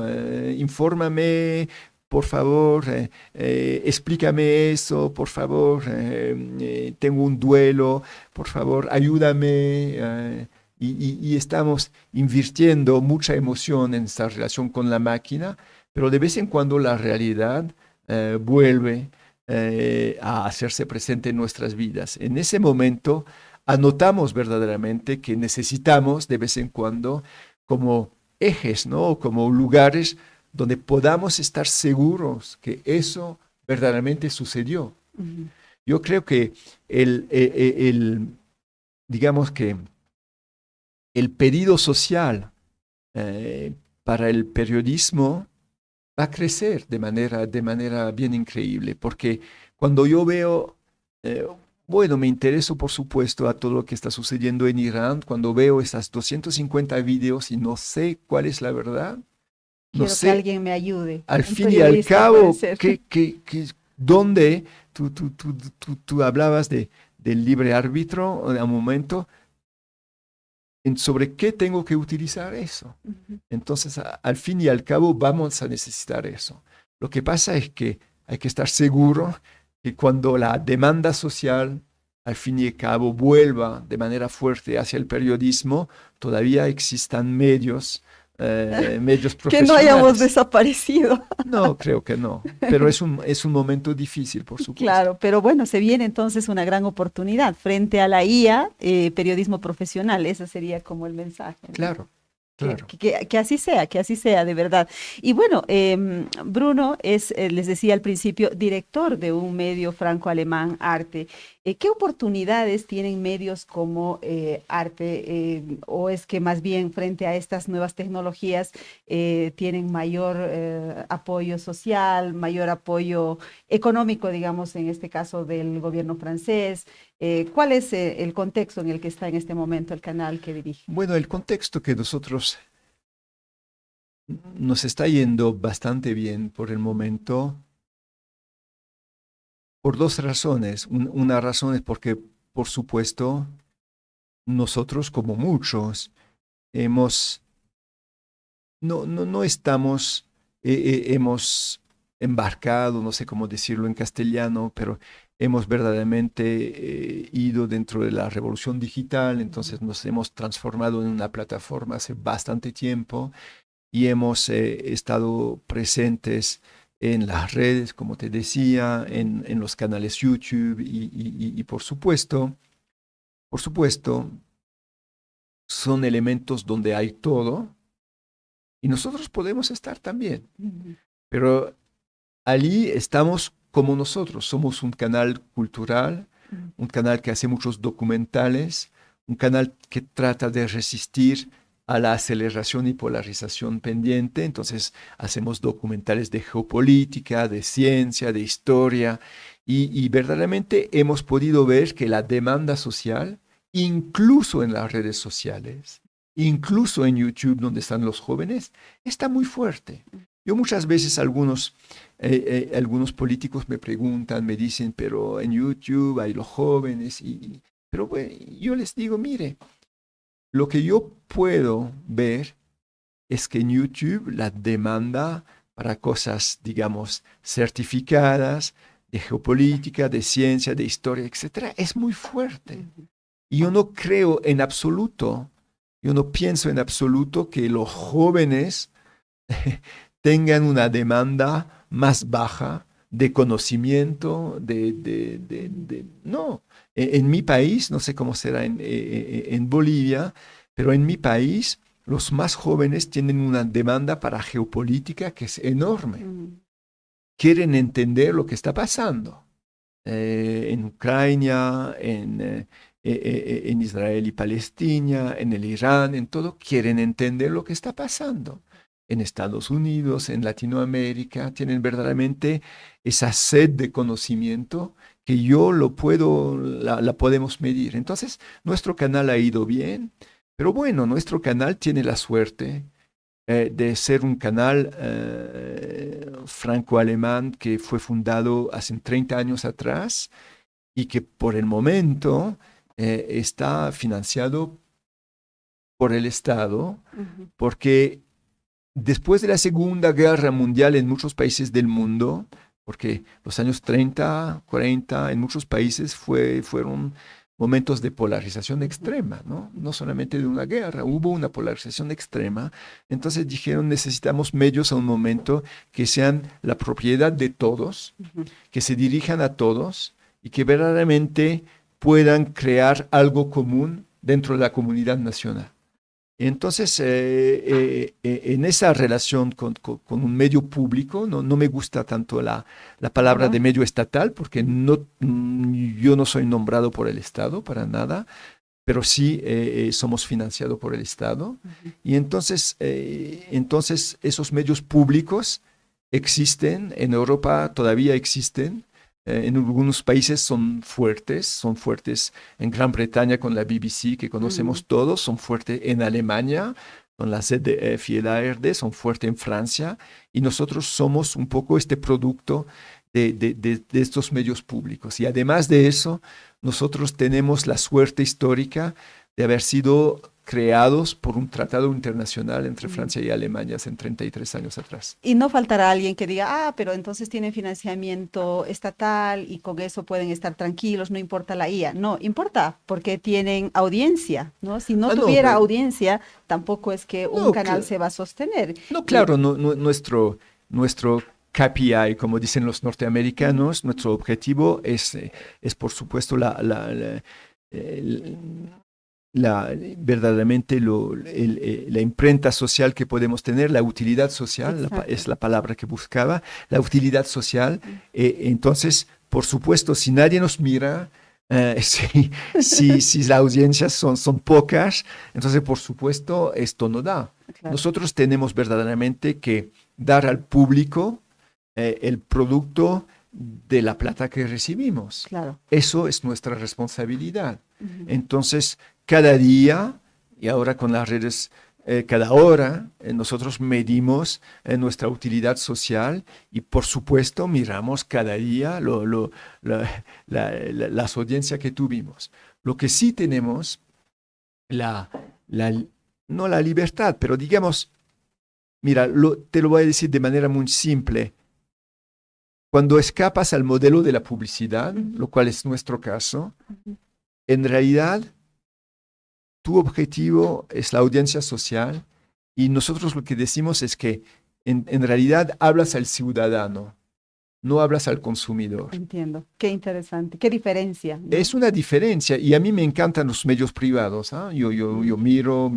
Infórmame, por favor, explícame eso, por favor, tengo un duelo, por favor, ayúdame. Y estamos invirtiendo mucha emoción en esta relación con la máquina, pero de vez en cuando la realidad vuelve a hacerse presente en nuestras vidas. En ese momento anotamos verdaderamente que necesitamos de vez en cuando como ejes, ¿no? Como lugares donde podamos estar seguros que eso verdaderamente sucedió. Yo creo que digamos que el pedido social para el periodismo va a crecer de manera bien increíble, porque cuando yo veo, bueno, me intereso por supuesto a todo lo que está sucediendo en Irán, cuando veo esas 250 videos y no sé cuál es la verdad, Quiero no que sé, alguien me ayude. al Un fin y al periodista, cabo, puede ser. ¿dónde? Tú hablabas del libre árbitro a un momento, sobre qué tengo que utilizar eso. Entonces, al fin y al cabo, vamos a necesitar eso. Lo que pasa es que hay que estar seguro que cuando la demanda social, al fin y al cabo, vuelva de manera fuerte hacia el periodismo, todavía existan medios Que no profesionales. hayamos desaparecido. No, creo que no, pero es un momento difícil, por supuesto. Claro, pero bueno, se viene entonces una gran oportunidad frente a la IA, periodismo profesional, ese sería como el mensaje, ¿no? Claro. Claro. Que así sea, de verdad. Y bueno, Bruno es, les decía al principio, director de un medio franco-alemán, Arte. ¿Qué oportunidades tienen medios como Arte? ¿O es que más bien frente a estas nuevas tecnologías tienen mayor apoyo social, mayor apoyo económico, digamos, en este caso del gobierno francés? ¿Cuál es el contexto en el que está en este momento el canal que dirige? Bueno, el contexto que nosotros nos está yendo bastante bien por el momento, por dos razones. Una razón es porque, por supuesto, nosotros como muchos hemos, no estamos, hemos embarcado, no sé cómo decirlo en castellano, pero hemos verdaderamente ido dentro de la revolución digital, entonces nos hemos transformado en una plataforma hace bastante tiempo y hemos estado presentes en las redes, como te decía, en los canales YouTube y por supuesto, son elementos donde hay todo y nosotros podemos estar también. Pero allí estamos como nosotros, somos un canal cultural, un canal que hace muchos documentales, un canal que trata de resistir a la aceleración y polarización pendiente. Entonces hacemos documentales de geopolítica, de ciencia, de historia, y verdaderamente hemos podido ver que la demanda social, incluso en las redes sociales, incluso en YouTube, donde están los jóvenes, está muy fuerte. Yo muchas veces algunos políticos me preguntan, me dicen, pero en YouTube hay los jóvenes, pero bueno, yo les digo, mire, lo que yo puedo ver es que en YouTube la demanda para cosas, digamos, certificadas, de geopolítica, de ciencia, de historia, etcétera, es muy fuerte. Y yo no creo en absoluto, yo no pienso en absoluto que los jóvenes tengan una demanda más baja de conocimiento, no. En mi país, no sé cómo será en Bolivia, pero en mi país los más jóvenes tienen una demanda para geopolítica que es enorme. Quieren entender lo que está pasando en Ucrania, en Israel y Palestina, en el Irán, en todo. Quieren entender lo que está pasando. En Estados Unidos, en Latinoamérica, tienen verdaderamente esa sed de conocimiento que yo la podemos medir. Entonces, nuestro canal ha ido bien, pero bueno, nuestro canal tiene la suerte de ser un canal franco-alemán que fue fundado hace 30 años atrás y que por el momento está financiado por el Estado, porque después de la Segunda Guerra Mundial en muchos países del mundo, porque los años 30, 40 en muchos países fueron momentos de polarización extrema, ¿no? No solamente de una guerra, hubo una polarización extrema. Entonces dijeron, necesitamos medios a un momento que sean la propiedad de todos, que se dirijan a todos y que verdaderamente puedan crear algo común dentro de la comunidad nacional. Entonces, en esa relación con un medio público, no me gusta tanto la palabra de medio estatal, porque yo no soy nombrado por el Estado para nada, pero sí somos financiados por el Estado. Y entonces esos medios públicos existen, en Europa todavía existen. En algunos países son fuertes en Gran Bretaña con la BBC, que conocemos todos, son fuertes en Alemania con la ZDF y el ARD, son fuertes en Francia, y nosotros somos un poco este producto de estos medios públicos. Y además de eso, nosotros tenemos la suerte histórica de haber sido creados por un tratado internacional entre Francia y Alemania hace 33 años atrás. Y no faltará alguien que diga, pero entonces tienen financiamiento estatal y con eso pueden estar tranquilos, no importa la IA. No, importa, porque tienen audiencia, ¿no? Si no tuviera audiencia, tampoco es que un canal se va a sostener. No, claro, nuestro KPI, como dicen los norteamericanos, nuestro objetivo es por supuesto verdaderamente la imprenta social que podemos tener, la utilidad social, es la palabra que buscaba, la utilidad social. Entonces, por supuesto, si nadie nos mira, si las audiencias son pocas, entonces, por supuesto, esto no da. Claro. Nosotros tenemos verdaderamente que dar al público el producto de la plata que recibimos. Claro. Eso es nuestra responsabilidad. Entonces, cada día, y ahora con las redes, cada hora, nosotros medimos nuestra utilidad social y, por supuesto, miramos cada día las audiencias que tuvimos. Lo que sí tenemos, no la libertad, pero digamos, mira, te lo voy a decir de manera muy simple. Cuando escapas al modelo de la publicidad, lo cual es nuestro caso, en realidad tu objetivo es la audiencia social y nosotros lo que decimos es que en realidad hablas al ciudadano, no hablas al consumidor. Entiendo, qué interesante, qué diferencia, ¿no? Es una diferencia y a mí me encantan los medios privados, ¿eh? Yo miro,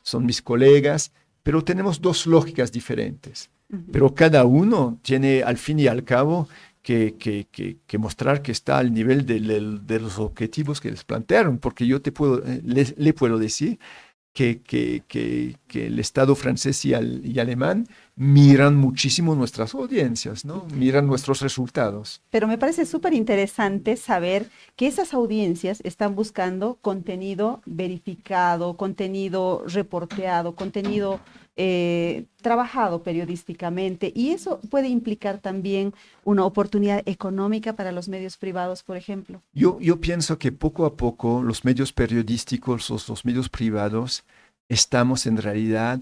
son mis colegas, pero tenemos dos lógicas diferentes. Pero cada uno tiene al fin y al cabo que mostrar que está al nivel de los objetivos que les plantearon, porque yo le puedo decir que el Estado francés y alemán miran muchísimo nuestras audiencias, ¿no? Miran nuestros resultados. Pero me parece súper interesante saber que esas audiencias están buscando contenido verificado, contenido reporteado, contenido trabajado periodísticamente, y eso puede implicar también una oportunidad económica para los medios privados, por ejemplo. Yo pienso que poco a poco los medios periodísticos, los medios privados, estamos en realidad,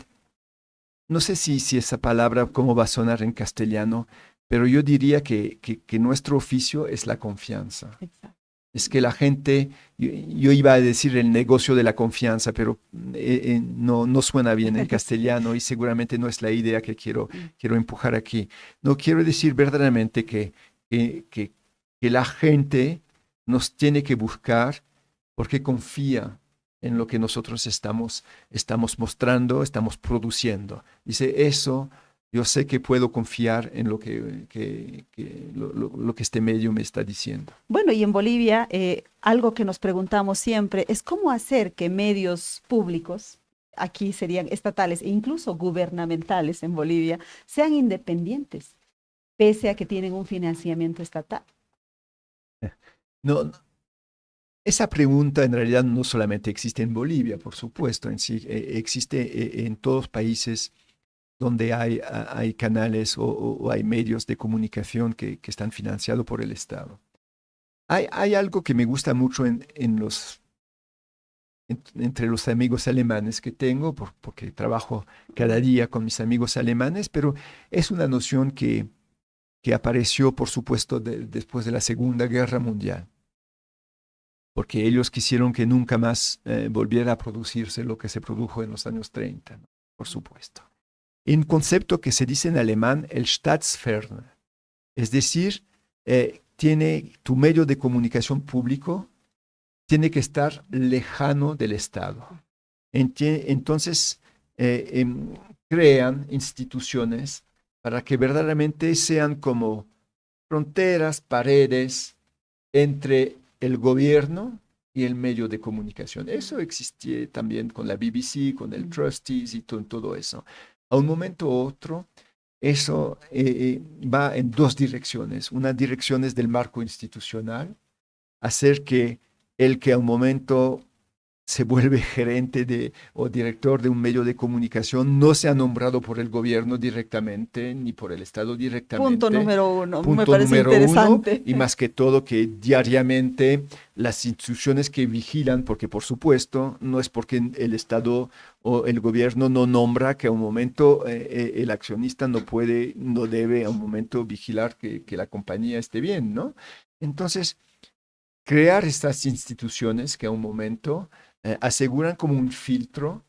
no sé si esa palabra cómo va a sonar en castellano, pero yo diría que nuestro oficio es la confianza. Exacto. Es que la gente, yo iba a decir el negocio de la confianza, pero no suena bien en castellano y seguramente no es la idea que quiero empujar aquí. No, quiero decir verdaderamente que la gente nos tiene que buscar porque confía en lo que nosotros estamos mostrando, estamos produciendo. Dice, eso yo sé que puedo confiar en lo que este medio me está diciendo. Bueno, y en Bolivia, algo que nos preguntamos siempre es cómo hacer que medios públicos, aquí serían estatales e incluso gubernamentales en Bolivia, sean independientes, pese a que tienen un financiamiento estatal. No, esa pregunta en realidad no solamente existe en Bolivia, por supuesto, en sí, existe en todos los países donde hay canales o hay medios de comunicación que están financiados por el Estado. Hay algo que me gusta mucho entre los amigos alemanes que tengo, porque trabajo cada día con mis amigos alemanes, pero es una noción que apareció, por supuesto, después de la Segunda Guerra Mundial, porque ellos quisieron que nunca más volviera a producirse lo que se produjo en los años 30, ¿no? Por supuesto. Un concepto que se dice en alemán, el Staatsferne, es decir, tiene tu medio de comunicación público, tiene que estar lejano del Estado. Entonces, crean instituciones para que verdaderamente sean como fronteras, paredes entre el gobierno y el medio de comunicación. Eso existía también con la BBC, con el Trustees y todo eso. A un momento u otro, eso va en dos direcciones. Una dirección es del marco institucional, hacer que el que a un momento se vuelve gerente o director de un medio de comunicación no sea nombrado por el gobierno directamente, ni por el Estado directamente. Punto número uno, Punto me parece número interesante. Y más que todo que diariamente las instituciones que vigilan, porque por supuesto no es porque el Estado o el gobierno no nombra que a un momento el accionista no debe a un momento vigilar que la compañía esté bien, ¿no? Entonces, crear estas instituciones que a un momento aseguran como un filtro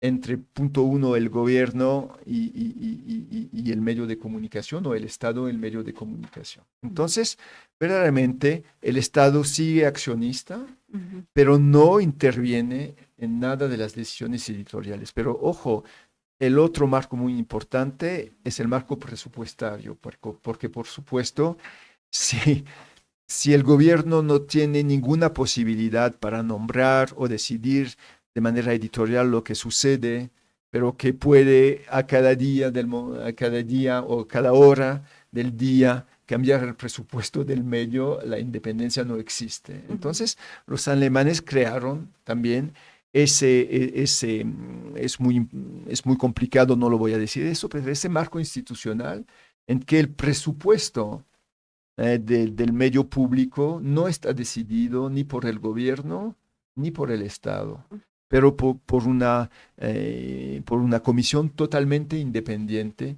entre punto uno el gobierno y el medio de comunicación, o el Estado y el medio de comunicación. Entonces, verdaderamente el Estado sigue accionista, pero no interviene en nada de las decisiones editoriales. Pero ojo, el otro marco muy importante es el marco presupuestario, porque por supuesto, si el gobierno no tiene ninguna posibilidad para nombrar o decidir de manera editorial lo que sucede, pero que puede a cada día o cada hora del día cambiar el presupuesto del medio, la independencia no existe. Entonces, los alemanes crearon también es muy complicado, no lo voy a decir eso, pero ese marco institucional en que el presupuesto del medio público no está decidido ni por el gobierno ni por el Estado, pero por una comisión totalmente independiente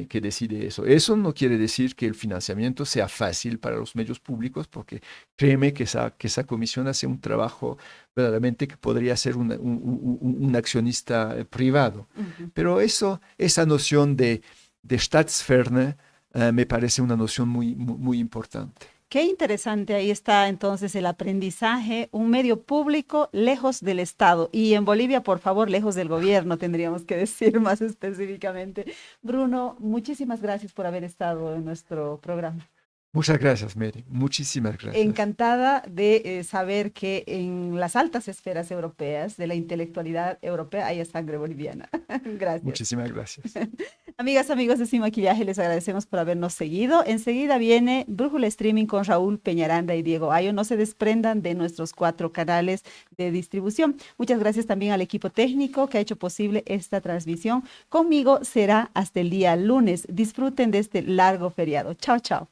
que decide eso. Eso no quiere decir que el financiamiento sea fácil para los medios públicos, porque créeme que esa comisión hace un trabajo verdaderamente que podría ser un accionista privado. Pero esa noción de Staatsferne me parece una noción muy importante. Qué interesante, ahí está entonces el aprendizaje, un medio público lejos del Estado y en Bolivia, por favor, lejos del gobierno, tendríamos que decir más específicamente. Bruno, muchísimas gracias por haber estado en nuestro programa. Muchas gracias, Mary. Muchísimas gracias. Encantada de saber que en las altas esferas europeas, de la intelectualidad europea, hay sangre boliviana. Gracias. Muchísimas gracias. Amigas, amigos de Sin Maquillaje, les agradecemos por habernos seguido. Enseguida viene Brújula Streaming con Raúl Peñaranda y Diego Ayo. No se desprendan de nuestros 4 canales de distribución. Muchas gracias también al equipo técnico que ha hecho posible esta transmisión. Conmigo será hasta el día lunes. Disfruten de este largo feriado. Chao, chao.